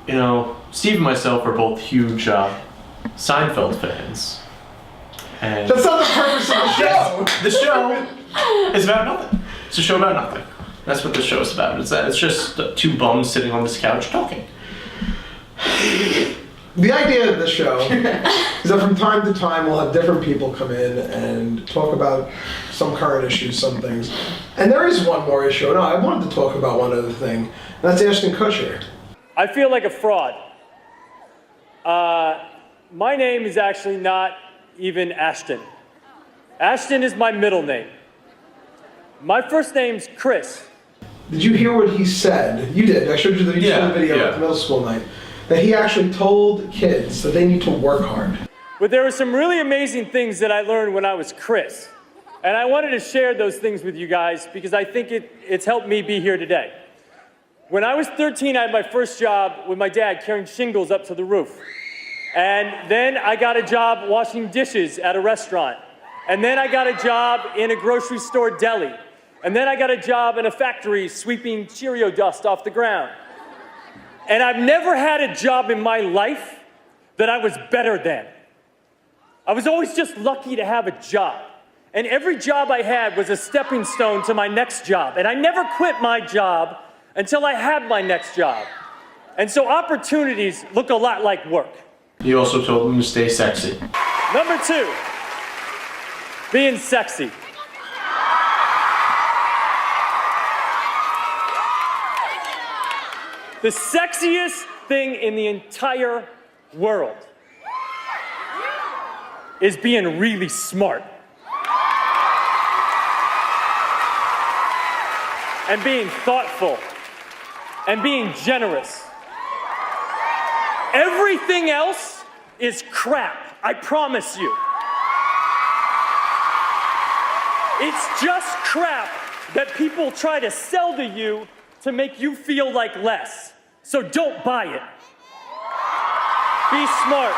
you know, Steve and myself are both huge Seinfeld fans. And that's not the purpose of the show. The show is about nothing. It's a show about nothing. That's what the show is about. It's just two bums sitting on this couch talking. The idea of the show is that from time to time we'll have different people come in and talk about some current issues, some things. And there is one more issue. No, I wanted to talk about one other thing. And that's Ashton Kutcher. I feel like a fraud. My name is actually not even Ashton. Ashton is my middle name. My first name's Chris. Did you hear what he said? You did. I showed you the video at the middle school night. That he actually told kids that they need to work hard. But there were some really amazing things that I learned when I was Chris. And I wanted to share those things with you guys because I think it's helped me be here today. When I was 13, I had my first job with my dad carrying shingles up to the roof. And then I got a job washing dishes at a restaurant. And then I got a job in a grocery store deli. And then I got a job in a factory sweeping Cheerio dust off the ground. And I've never had a job in my life that I was better than. I was always just lucky to have a job. And every job I had was a stepping stone to my next job. And I never quit my job until I had my next job. And so opportunities look a lot like work. You also told them to stay sexy. Number 2, being sexy. The sexiest thing in the entire world is being really smart. And being thoughtful. And being generous. Everything else is crap, I promise you. It's just crap that people try to sell to you to make you feel like less. So don't buy it. Be smart,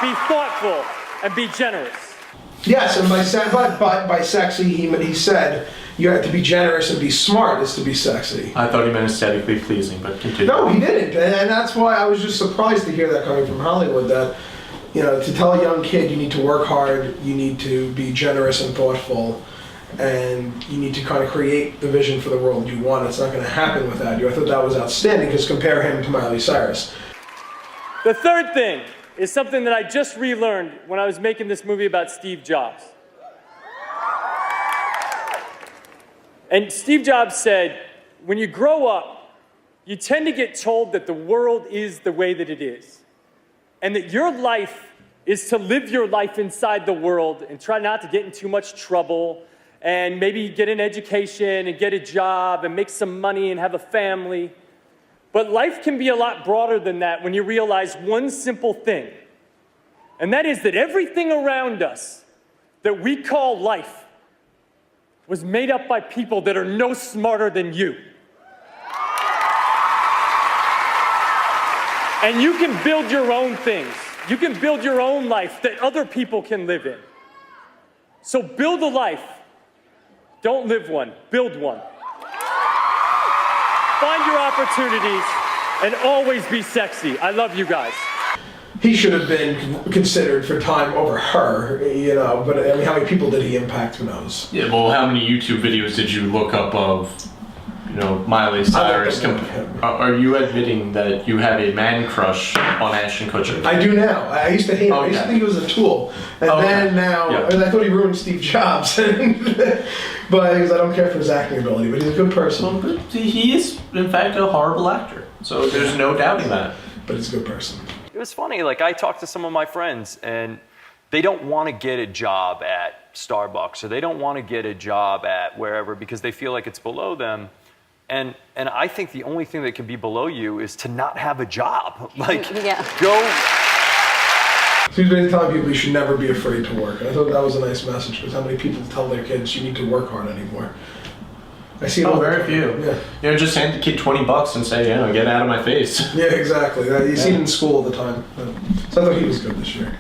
be thoughtful, and be generous. Yes, and by sexy, he said you have to be generous and be smart is to be sexy. I thought he meant aesthetically pleasing, but continue. No, he didn't, and that's why I was just surprised to hear that coming from Hollywood, that, you know, to tell a young kid you need to work hard, you need to be generous and thoughtful, and you need to kind of create the vision for the world you want. It's not going to happen without you. I thought that was outstanding, because compare him to Miley Cyrus. The third thing is something that I just relearned when I was making this movie about Steve Jobs. And Steve Jobs said, when you grow up, you tend to get told that the world is the way that it is. And that your life is to live your life inside the world and try not to get in too much trouble and maybe get an education and get a job and make some money and have a family. But life can be a lot broader than that when you realize one simple thing. And that is that everything around us that we call life was made up by people that are no smarter than you. And you can build your own things. You can build your own life that other people can live in. So build a life. Don't live one, build one. Find your opportunities and always be sexy. I love you guys. He should have been considered for time over her, you know, but I mean, how many people did he impact? Who knows? Yeah, well, how many YouTube videos did you look up of, you know, Miley Cyrus? Are you admitting that you have a man crush on Ashton Kutcher? I do now. I used to hate him. I used to think he was a tool. And then now, and I thought he ruined Steve Jobs. But because I don't care for his acting ability, but he's a good person. Well, he is, in fact, a horrible actor. So there's no doubting that. But he's a good person. It was funny, like I talked to some of my friends and they don't want to get a job at Starbucks or they don't want to get a job at wherever because they feel like it's below them. And I think the only thing that can be below you is to not have a job. Like, go. So he's been telling people you should never be afraid to work. And I thought that was a nice message, because how many people tell their kids you need to work hard anymore? I see it all very few. Yeah. You know, just hand the kid $20 and say, you know, get out of my face. Yeah, exactly. You see it in school all the time. So I thought he was good this year.